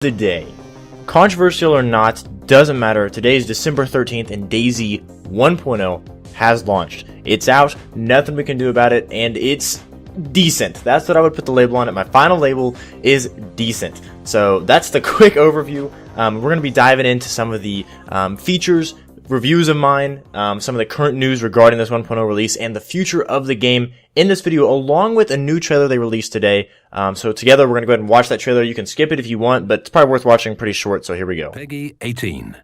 The day. Controversial or not, doesn't matter. Today is December 13th and DayZ 1.0 has launched. It's out, nothing we can do about it, and it's decent. That's what I would put the label on it. My final label is decent. So that's the quick overview. We're going to be diving into some of the features, reviews of mine, some of the current news regarding this 1.0 release, and the future of the game in this video, along with a new trailer they released today. So together we're going to go ahead and watch that trailer. You can skip it if you want, but it's probably worth watching, pretty short, so here we go. Peggy 18.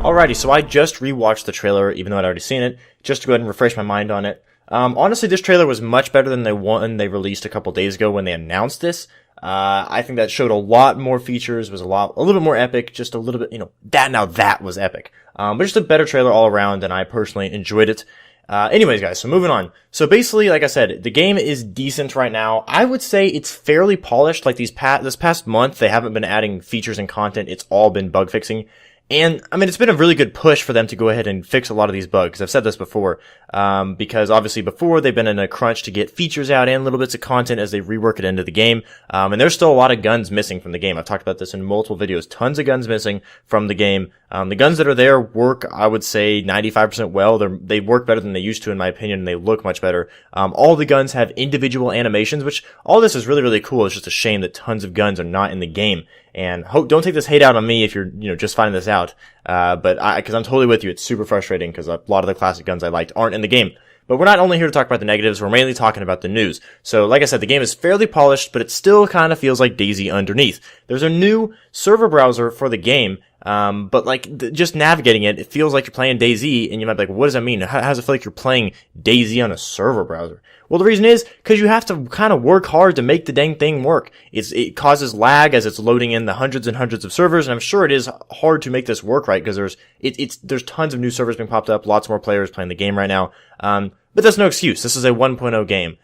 Alrighty, so I just rewatched the trailer, even though I'd already seen it, just to go ahead and refresh my mind on it. Honestly, this trailer was much better than the one they released a couple days ago when they announced this. I think that showed a lot more features, was a little bit more epic, just a little bit, that was epic. But just a better trailer all around, and I personally enjoyed it. Anyways, guys, so moving on. So basically, like I said, the game is decent right now. I would say it's fairly polished. Like this past month, they haven't been adding features and content. It's all been bug fixing. And, I mean, it's been a really good push for them to go ahead and fix a lot of these bugs. I've said this before, because obviously before they've been in a crunch to get features out and little bits of content as they rework it into the game. And there's still a lot of guns missing from the game. I've talked about this in multiple videos. Tons of guns missing from the game. The guns that are there work, I would say, 95% well. They work better than they used to, in my opinion, and they look much better. All the guns have individual animations, which all this is really, really cool. It's just a shame that tons of guns are not in the game. And don't take this hate out on me if you're, just finding this out. Cause I'm totally with you. It's super frustrating because a lot of the classic guns I liked aren't in the game. But we're not only here to talk about the negatives, we're mainly talking about the news. So, like I said, the game is fairly polished, but it still kind of feels like DayZ underneath. There's a new server browser for the game, but just navigating it, it feels like you're playing DayZ, and you might be like, what does that mean? How does it feel like you're playing DayZ on a server browser? Well, the reason is because you have to kind of work hard to make the dang thing work. It causes lag as it's loading in the hundreds and hundreds of servers, and I'm sure it is hard to make this work right because there's tons of new servers being popped up, lots more players playing the game right now. But that's no excuse. This is a 1.0 game.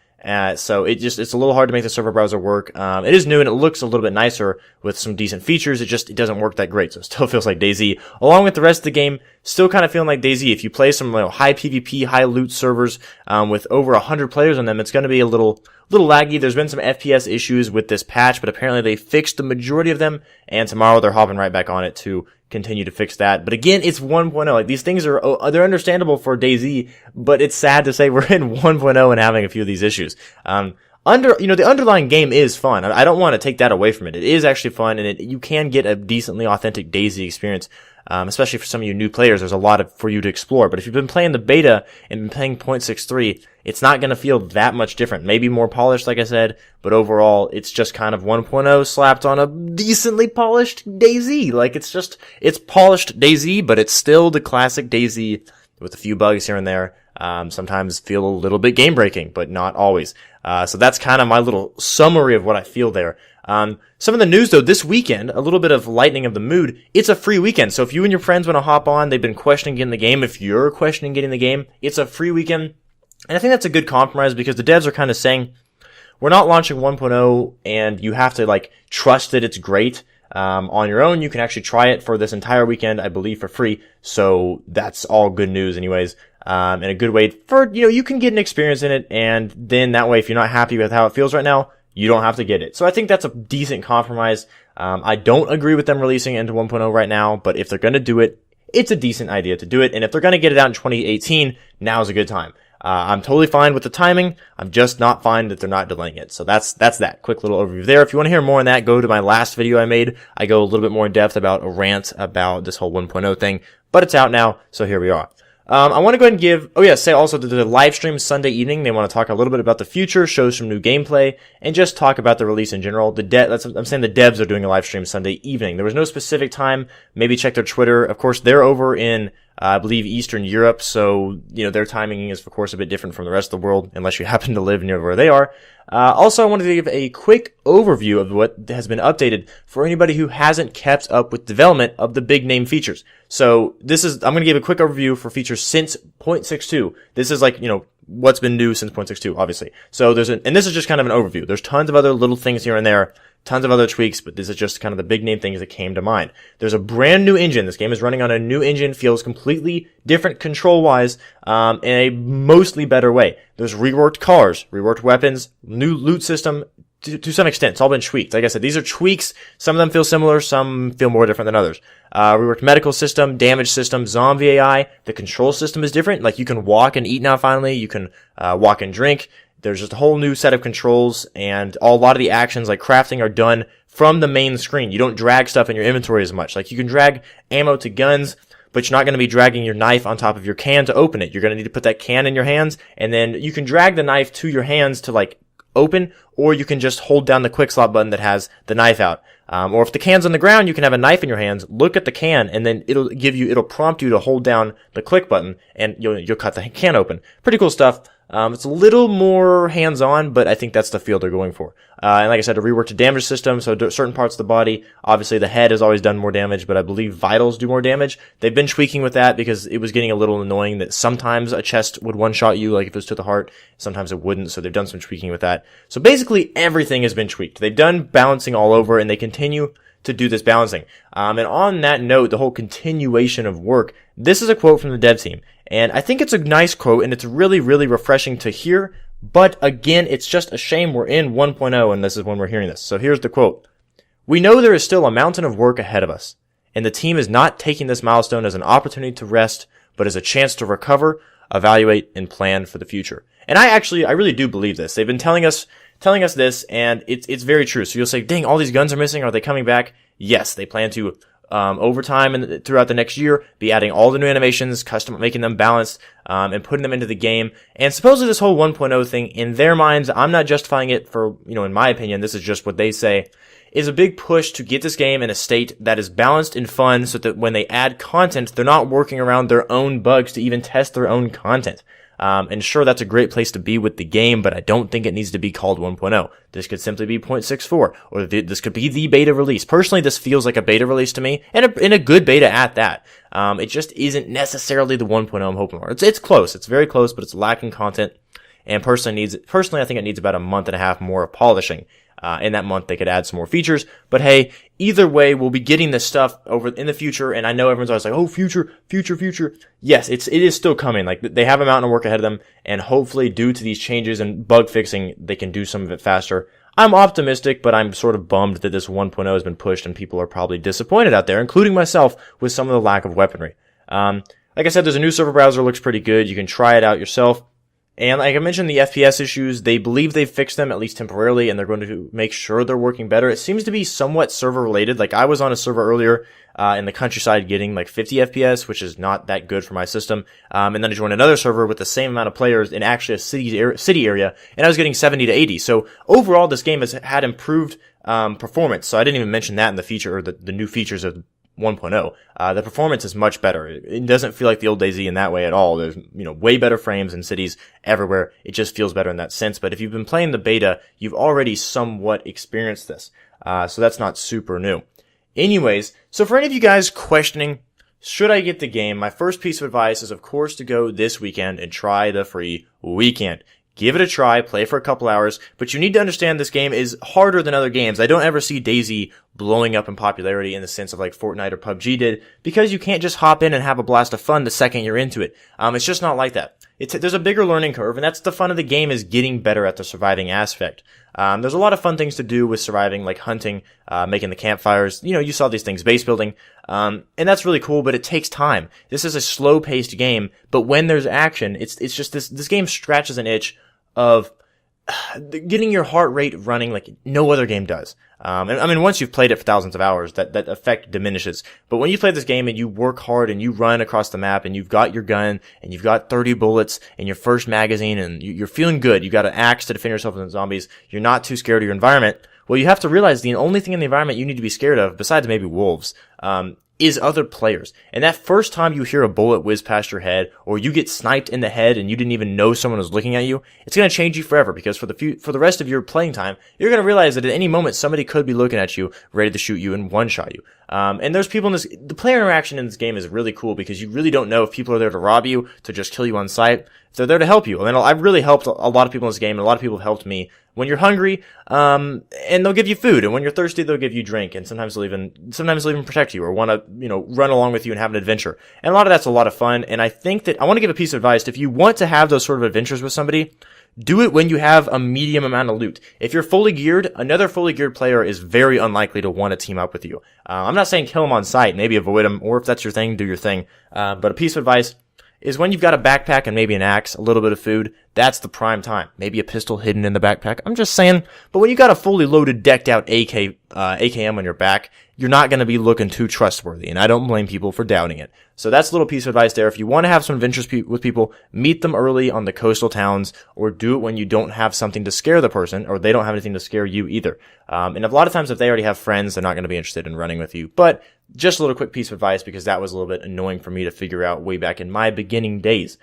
So it's a little hard to make the server browser work. It is new and it looks a little bit nicer with some decent features. It doesn't work that great. So it still feels like DayZ. Along with the rest of the game, still kind of feeling like DayZ. If you play some high PvP, high loot servers, with over 100 players on them, it's going to be a little laggy. There's been some FPS issues with this patch, but apparently they fixed the majority of them, and tomorrow they're hopping right back on it to continue to fix that. But again, it's 1.0. Like, these things they're understandable for DayZ, but it's sad to say we're in 1.0 and having a few of these issues. The underlying game is fun. I don't want to take that away from it. It is actually fun, and you can get a decently authentic DayZ experience. Especially for some of you new players, there's a lot for you to explore. But if you've been playing the beta and been playing 0.63, it's not going to feel that much different. Maybe more polished, like I said, but overall, it's just kind of 1.0 slapped on a decently polished DayZ. Like, it's polished DayZ, but it's still the classic DayZ with a few bugs here and there. Sometimes feel a little bit game breaking, but not always. So that's kind of my little summary of what I feel there. Some of the news though, this weekend, a little bit of lightening of the mood, it's a free weekend. So if you and your friends want to hop on, they've been questioning getting the game. If you're questioning getting the game, it's a free weekend. And I think that's a good compromise because the devs are kind of saying, we're not launching 1.0 and you have to like trust that it's great. On your own, you can actually try it for this entire weekend, I believe, for free. So that's all good news anyways. And a good way for, you can get an experience in it. And then that way, if you're not happy with how it feels right now, you don't have to get it. So I think that's a decent compromise. I don't agree with them releasing it into 1.0 right now, but if they're going to do it, it's a decent idea to do it. And if they're going to get it out in 2018, now's a good time. I'm totally fine with the timing. I'm just not fine that they're not delaying it. So that's that quick little overview there. If you want to hear more on that, go to my last video I made. I go a little bit more in depth about a rant about this whole 1.0 thing, but it's out now. So here we are. I want to go ahead and say also that the live stream Sunday evening. They want to talk a little bit about the future, show some new gameplay, and just talk about the release in general. I'm saying the devs are doing a live stream Sunday evening. There was no specific time. Maybe check their Twitter. Of course, they're over in, I believe, Eastern Europe. So, their timing is, of course, a bit different from the rest of the world, unless you happen to live near where they are. Also, I wanted to give a quick overview of what has been updated for anybody who hasn't kept up with development of the big name features. So I'm going to give a quick overview for features since 0.62. This is like, what's been new since 0.62, obviously. So and this is just kind of an overview. There's tons of other little things here and there, tons of other tweaks, but this is just kind of the big name things that came to mind. There's a brand new engine. This game is running on a new engine, feels completely different control-wise, in a mostly better way. There's reworked cars, reworked weapons, new loot system, to some extent. It's all been tweaked. Like I said, these are tweaks. Some of them feel similar, some feel more different than others. Reworked medical system, damage system, zombie AI. The control system is different. Like you can walk and eat now finally. You can walk and drink. There's just a whole new set of controls, and a lot of the actions like crafting are done from the main screen. You don't drag stuff in your inventory as much. Like you can drag ammo to guns, but you're not going to be dragging your knife on top of your can to open it. You're going to need to put that can in your hands, and then you can drag the knife to your hands to like open, or you can just hold down the quick slot button that has the knife out. Or if the can's on the ground, you can have a knife in your hands, look at the can, and then it'll prompt you to hold down the click button, and you'll cut the can open. Pretty cool stuff. It's a little more hands-on, but I think that's the feel they're going for. And like I said, a reworked damage system, so certain parts of the body, obviously the head has always done more damage, but I believe vitals do more damage. They've been tweaking with that because it was getting a little annoying that sometimes a chest would one-shot you, like if it was to the heart, sometimes it wouldn't, so they've done some tweaking with that. So basically everything has been tweaked. They've done balancing all over, and they continue to do this balancing. And on that note, the whole continuation of work, this is a quote from the dev team. And I think it's a nice quote, and it's really, really refreshing to hear. But again, it's just a shame we're in 1.0, and this is when we're hearing this. So here's the quote. "We know there is still a mountain of work ahead of us, and the team is not taking this milestone as an opportunity to rest, but as a chance to recover, evaluate, and plan for the future." And I really do believe this. They've been telling us this, and it's very true. So you'll say, dang, all these guns are missing. Are they coming back? Yes, they plan to, over time and throughout the next year, be adding all the new animations, making them balanced, and putting them into the game. And supposedly this whole 1.0 thing, in their minds, I'm not justifying it for, in my opinion, this is just what they say, is a big push to get this game in a state that is balanced and fun so that when they add content, they're not working around their own bugs to even test their own content. And sure, that's a great place to be with the game, but I don't think it needs to be called 1.0. This could simply be 0.64, or this could be the beta release. Personally, this feels like a beta release to me, and a good beta at that. It just isn't necessarily the 1.0 I'm hoping for. It's close. It's very close, but it's lacking content. And personally, I think it needs about a month and a half more of polishing. In that month, they could add some more features. But hey, either way, we'll be getting this stuff over in the future. And I know everyone's always like, oh, future. Yes, it is still coming. Like, they have a mountain of work ahead of them. And hopefully, due to these changes and bug fixing, they can do some of it faster. I'm optimistic, but I'm sort of bummed that this 1.0 has been pushed and people are probably disappointed out there, including myself, with some of the lack of weaponry. Like I said, there's a new server browser, looks pretty good. You can try it out yourself. And like I mentioned, the FPS issues, they believe they've fixed them, at least temporarily, and they're going to make sure they're working better. It seems to be somewhat server related. Like, I was on a server earlier, in the countryside getting like 50 FPS, which is not that good for my system. And then I joined another server with the same amount of players in actually a city area, and I was getting 70 to 80. So overall, this game has had improved, performance. So I didn't even mention that in the feature, or the new features of 1.0. The performance is much better. It doesn't feel like the old DayZ in that way at all. There's, way better frames in cities everywhere. It just feels better in that sense. But if you've been playing the beta, you've already somewhat experienced this. so that's not super new. Anyways, so for any of you guys questioning, should I get the game, my first piece of advice is, of course, to go this weekend and try the free weekend. Give it a try, play for a couple hours, but you need to understand this game is harder than other games. I don't ever see DayZ blowing up in popularity in the sense of like Fortnite or PUBG did, because you can't just hop in and have a blast of fun the second you're into it. It's just not like that. There's a bigger learning curve, and that's the fun of the game, is getting better at the surviving aspect. There's a lot of fun things to do with surviving, like hunting, making the campfires. You know, you saw these things, base building, and that's really cool, but it takes time. This is a slow-paced game, but when there's action, it's just this game scratches an itch of getting your heart rate running like no other game does. And I mean, once you've played it for thousands of hours, that effect diminishes. But when you play this game and you work hard and you run across the map and you've got your gun and you've got 30 bullets in your first magazine and you're feeling good, you got an axe to defend yourself from the zombies, you're not too scared of your environment, well, you have to realize the only thing in the environment you need to be scared of, besides maybe wolves, is other players. And that first time you hear a bullet whiz past your head, or you get sniped in the head and you didn't even know someone was looking at you, it's going to change you forever, because for the rest of your playing time, you're going to realize that at any moment somebody could be looking at you, ready to shoot you and one-shot you. And there's people in this, the player interaction in this game is really cool, because you really don't know if people are there to rob you, to just kill you on sight, if they're there to help you. I mean, I've really helped a lot of people in this game, and a lot of people have helped me. When you're hungry, and they'll give you food, and when you're thirsty, they'll give you drink, and sometimes they'll even protect you, or want to, run along with you and have an adventure. And a lot of that's a lot of fun, and I think that I want to give a piece of advice. If you want to have those sort of adventures with somebody, do it when you have a medium amount of loot. If you're fully geared, another fully geared player is very unlikely to want to team up with you. I'm not saying kill them on sight, maybe avoid them, or if that's your thing, do your thing. But a piece of advice is, when you've got a backpack and maybe an axe, a little bit of food, that's the prime time. Maybe a pistol hidden in the backpack. I'm just saying. But when you got a fully loaded, decked out AKM on your back, you're not going to be looking too trustworthy. And I don't blame people for doubting it. So that's a little piece of advice there. If you want to have some adventures with people, meet them early on the coastal towns, or do it when you don't have something to scare the person, or they don't have anything to scare you either. And a lot of times, if they already have friends, they're not going to be interested in running with you. But just a little quick piece of advice, because that was a little bit annoying for me to figure out way back in my beginning days.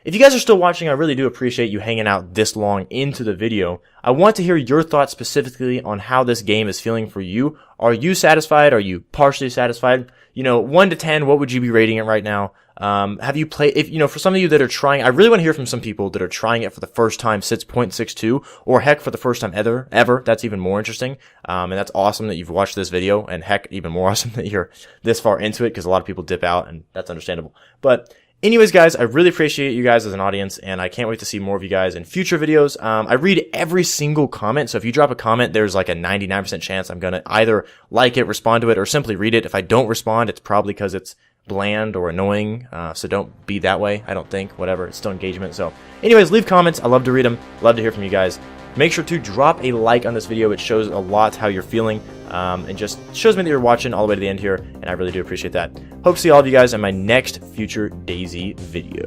If you guys are still watching, I really do appreciate you hanging out this long into the video. I want to hear your thoughts specifically on how this game is feeling for you. Are you satisfied? Are you partially satisfied? 1 to 10, what would you be rating it right now? Have you played, for some of you that are trying, I really want to hear from some people that are trying it for the first time since 0.62, or heck, for the first time ever. That's even more interesting. And that's awesome that you've watched this video, and heck, even more awesome that you're this far into it, because a lot of people dip out, and that's understandable. But anyways, guys, I really appreciate you guys as an audience, and I can't wait to see more of you guys in future videos. I read every single comment, so if you drop a comment, there's like a 99% chance I'm gonna either like it, respond to it, or simply read it. If I don't respond, it's probably because it's bland or annoying, so don't be that way, I don't think. Whatever, it's still engagement. So anyways, leave comments. I love to read them. Love to hear from you guys. Make sure to drop a like on this video. It shows a lot how you're feeling, and just shows me that you're watching all the way to the end here, and I really do appreciate that. Hope to see all of you guys in my next future DayZ video.